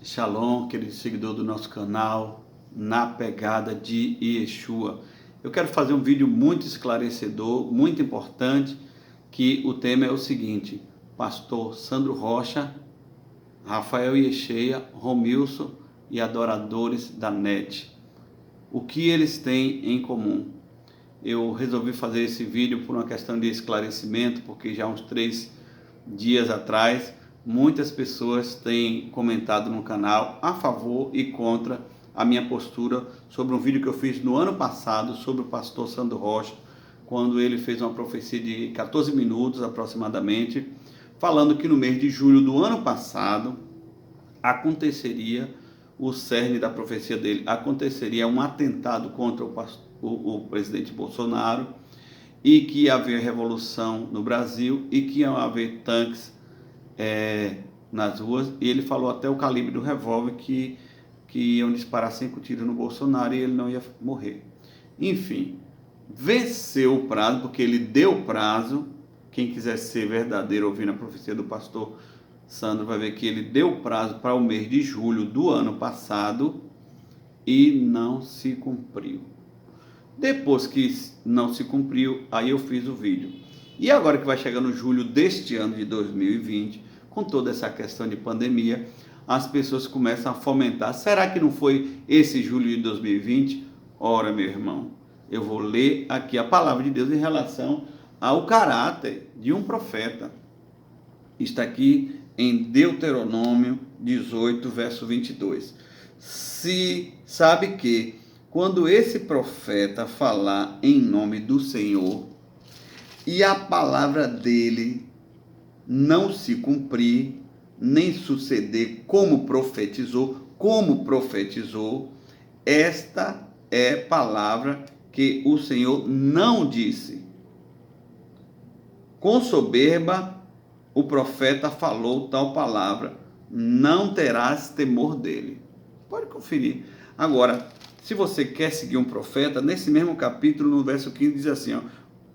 Shalom, querido seguidor do nosso canal, na pegada de Yeshua. Eu quero fazer um vídeo muito esclarecedor, muito importante, que o tema é o seguinte: Pastor Sandro Rocha, Rafael Yeshua, Romilson e adoradores da NET. O que eles têm em comum? Eu resolvi fazer esse vídeo por uma questão de esclarecimento, porque já há uns 3 dias atrás muitas pessoas têm comentado no canal a favor e contra a minha postura sobre um vídeo que eu fiz no ano passado sobre o pastor Sandro Rocha, quando ele fez uma profecia de 14 minutos aproximadamente, falando que no mês de julho do ano passado aconteceria o cerne da profecia dele, aconteceria um atentado contra o presidente Bolsonaro, e que ia haver revolução no Brasil e que ia haver tanques nas ruas, e ele falou até o calibre do revólver que iam disparar 5 tiros no Bolsonaro e ele não ia morrer. Enfim, venceu o prazo, porque ele deu prazo. Quem quiser ser verdadeiro ouvindo a profecia do pastor Sandro vai ver que ele deu prazo para o mês de julho do ano passado e não se cumpriu. Depois que não se cumpriu, aí eu fiz o vídeo. E agora que vai chegar no julho deste ano de 2020, com toda essa questão de pandemia, as pessoas começam a fomentar: será que não foi esse julho de 2020? Ora, meu irmão, eu vou ler aqui a palavra de Deus em relação ao caráter de um profeta. Está aqui em Deuteronômio 18, verso 22. Se sabe que quando esse profeta falar em nome do Senhor e a palavra dele não se cumprir, nem suceder como profetizou, esta é palavra que o Senhor não disse. Com soberba o profeta falou tal palavra, não terás temor dele. Pode conferir. Agora, se você quer seguir um profeta, nesse mesmo capítulo, no verso 15, diz assim: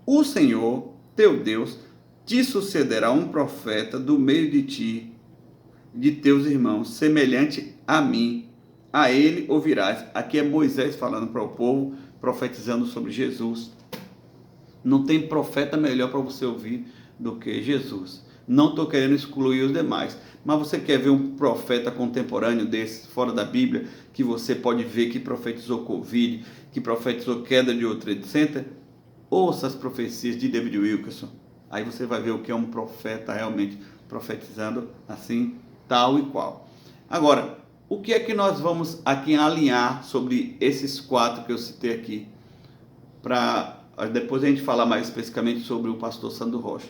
o Senhor, teu Deus, te sucederá um profeta do meio de ti, de teus irmãos, semelhante a mim. A ele ouvirás. Aqui é Moisés falando para o povo, profetizando sobre Jesus. Não tem profeta melhor para você ouvir do que Jesus. Não estou querendo excluir os demais, mas você quer ver um profeta contemporâneo desse, fora da Bíblia, que você pode ver que profetizou Covid, que profetizou queda de World Trade Center? Ouça as profecias de David Wilkerson. Aí você vai ver o que é um profeta realmente profetizando assim, tal e qual. Agora, o que é que nós vamos aqui alinhar sobre esses 4 que eu citei aqui, para depois a gente falar mais especificamente sobre o pastor Sandro Rocha.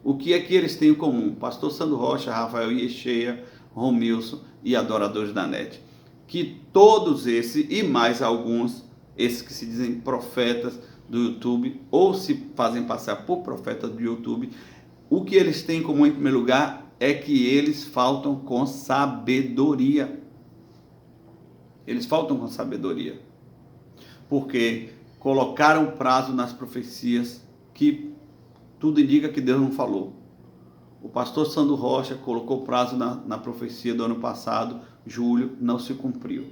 O que é que eles têm em comum? Pastor Sandro Rocha, Rafael Yeshua, Romilson e adoradores da NET. Que todos esses e mais alguns, esses que se dizem profetas do YouTube ou se fazem passar por profetas do YouTube, o que eles têm em comum em primeiro lugar é que eles faltam com sabedoria. Eles faltam com sabedoria. Porque colocaram prazo nas profecias que tudo indica que Deus não falou. O pastor Sandro Rocha colocou prazo na profecia do ano passado, julho, não se cumpriu.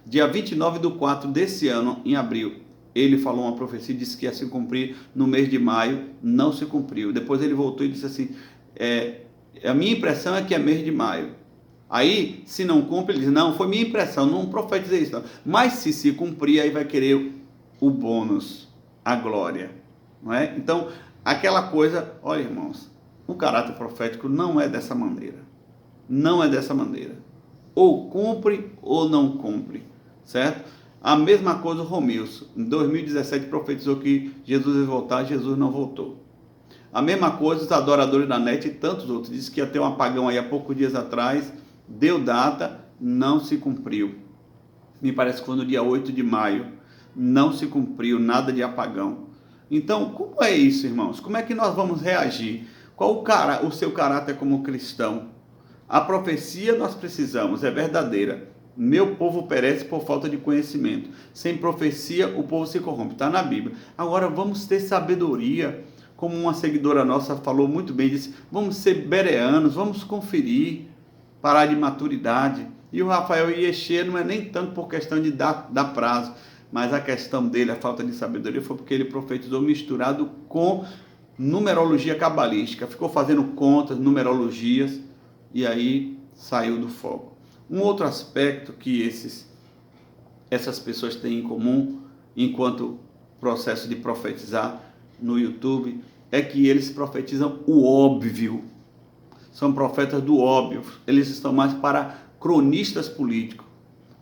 Dia 29/4 desse ano, em abril, ele falou uma profecia e disse que ia se cumprir no mês de maio, não se cumpriu. Depois ele voltou e disse assim: a minha impressão é que é mês de maio. Aí, se não cumpre, ele diz: não, foi minha impressão, não profetizei isso não. Mas se cumprir, aí vai querer o bônus, a glória, não é? Então, aquela coisa, olha, irmãos, o caráter profético não é dessa maneira. Não é dessa maneira. Ou cumpre ou não cumpre, certo? A mesma coisa o Romilson. Em 2017 profetizou que Jesus ia voltar, Jesus não voltou. A mesma coisa os adoradores da NET e tantos outros. Disse que ia ter um apagão aí há poucos dias atrás, deu data, não se cumpriu. Me parece que foi no dia 8 de maio. Não se cumpriu, nada de apagão. Então, como é isso, irmãos? Como é que nós vamos reagir? Qual o seu caráter como cristão? A profecia nós precisamos, é verdadeira. Meu povo perece por falta de conhecimento. Sem profecia, o povo se corrompe. Está na Bíblia. Agora, vamos ter sabedoria. Como uma seguidora nossa falou muito bem, disse: vamos ser bereanos, vamos conferir, parar de maturidade. E o Rafael Yeshê não é nem tanto por questão de dar prazo, mas a questão dele, a falta de sabedoria, foi porque ele profetizou misturado com numerologia cabalística. Ficou fazendo contas, numerologias, e aí saiu do foco. Um outro aspecto que essas pessoas têm em comum, enquanto processo de profetizar no YouTube, é que eles profetizam o óbvio. São profetas do óbvio. Eles estão mais para cronistas políticos.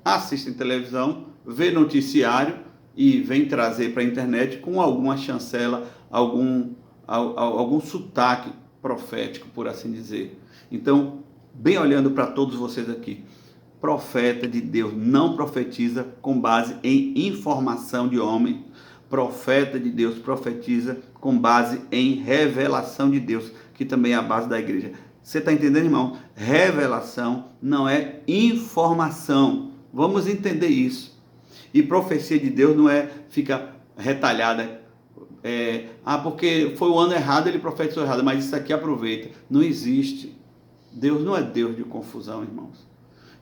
Assistem televisão, vê noticiário e vem trazer para a internet com alguma chancela, algum sotaque profético, por assim dizer. Então, bem olhando para todos vocês aqui, profeta de Deus não profetiza com base em informação de homem. Profeta de Deus profetiza com base em revelação de Deus, que também é a base da igreja. Você está entendendo, irmão? Revelação não é informação. Vamos entender isso. E profecia de Deus não é fica retalhada. Porque foi o ano errado, ele profetizou errado, mas isso aqui aproveita. Não existe. Deus não é Deus de confusão, irmãos.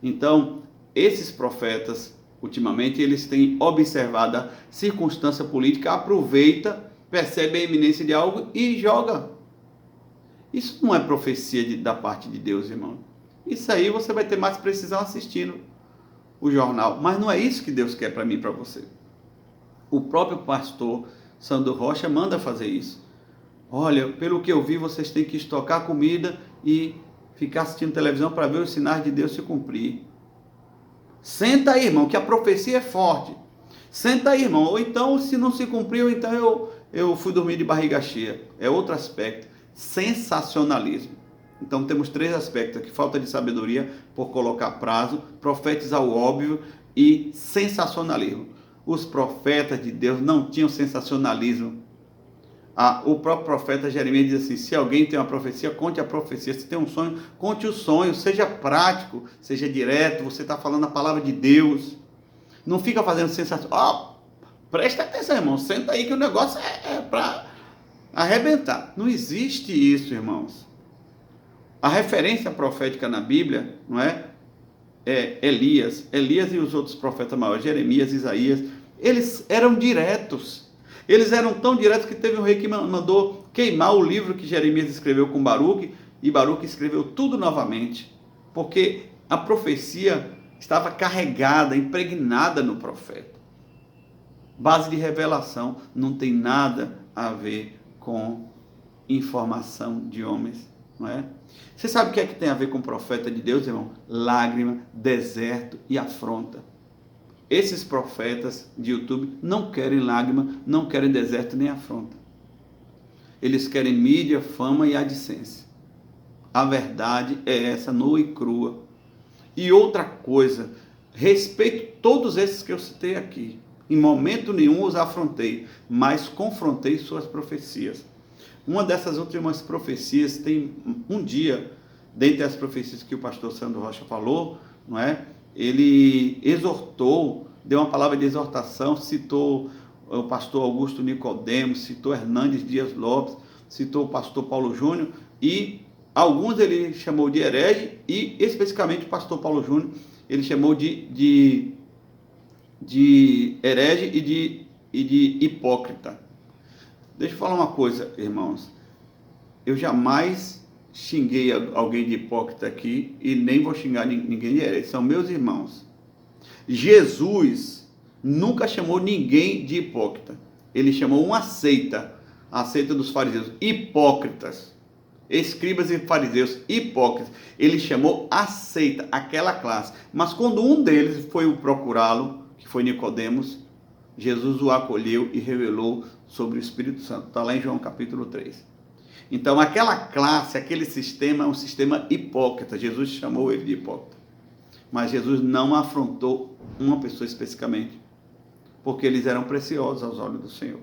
Então, esses profetas, ultimamente, eles têm observado a circunstância política, aproveita, percebe a iminência de algo e joga. Isso não é profecia da parte de Deus, irmão. Isso aí você vai ter mais precisão assistindo o jornal. Mas não é isso que Deus quer para mim e para você. O próprio pastor Sandro Rocha manda fazer isso. Olha, pelo que eu vi, vocês têm que estocar comida e ficar assistindo televisão para ver os sinais de Deus se cumprir. Senta aí, irmão, que a profecia é forte. Senta aí, irmão. Ou então, se não se cumpriu, então eu fui dormir de barriga cheia. É outro aspecto. Sensacionalismo. Então temos 3 aspectos aqui: falta de sabedoria por colocar prazo, profetizar o óbvio e sensacionalismo. Os profetas de Deus não tinham sensacionalismo. O próprio profeta Jeremias diz assim: se alguém tem uma profecia, conte a profecia. Se tem um sonho, conte o sonho. Seja prático, seja direto. Você está falando a palavra de Deus. Não fica fazendo sensação. Presta atenção, irmão. Senta aí que o negócio é para arrebentar. Não existe isso, irmãos. A referência profética na Bíblia, não é? Elias e os outros profetas maiores, Jeremias, Isaías, eles eram diretos. Eles eram tão diretos que teve um rei que mandou queimar o livro que Jeremias escreveu com Baruque, e Baruque escreveu tudo novamente, porque a profecia estava carregada, impregnada no profeta. Base de revelação não tem nada a ver com informação de homens, não é? Você sabe o que é que tem a ver com o profeta de Deus, irmão? Lágrima, deserto e afronta. Esses profetas de YouTube não querem lágrima, não querem deserto nem afronta. Eles querem mídia, fama e adicência. A verdade é essa, nua e crua. E outra coisa, respeito todos esses que eu citei aqui. Em momento nenhum os afrontei, mas confrontei suas profecias. Uma dessas últimas profecias tem um dia, dentre as profecias que o pastor Sandro Rocha falou, não é? Ele exortou, deu uma palavra de exortação, citou o pastor Augusto Nicodemos, citou Hernandes Dias Lopes, citou o pastor Paulo Júnior, e alguns ele chamou de herege, e especificamente o pastor Paulo Júnior ele chamou de herege e de hipócrita. Deixa eu falar uma coisa, irmãos. Eu jamais xinguei alguém de hipócrita aqui e nem vou xingar ninguém de herege. São meus irmãos. Jesus nunca chamou ninguém de hipócrita. Ele chamou uma seita, a seita dos fariseus, hipócritas. Escribas e fariseus, hipócritas. Ele chamou a seita, aquela classe. Mas quando um deles foi procurá-lo, que foi Nicodemos, Jesus o acolheu e revelou sobre o Espírito Santo. Está lá em João capítulo 3. Então, aquela classe, aquele sistema é um sistema hipócrita. Jesus chamou ele de hipócrita. Mas Jesus não afrontou uma pessoa especificamente, porque eles eram preciosos aos olhos do Senhor.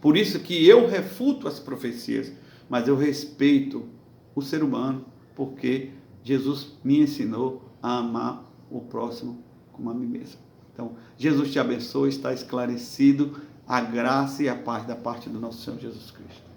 Por isso que eu refuto as profecias, mas eu respeito o ser humano, porque Jesus me ensinou a amar o próximo como a mim mesmo. Então, Jesus te abençoe, está esclarecido a graça e a paz da parte do nosso Senhor Jesus Cristo.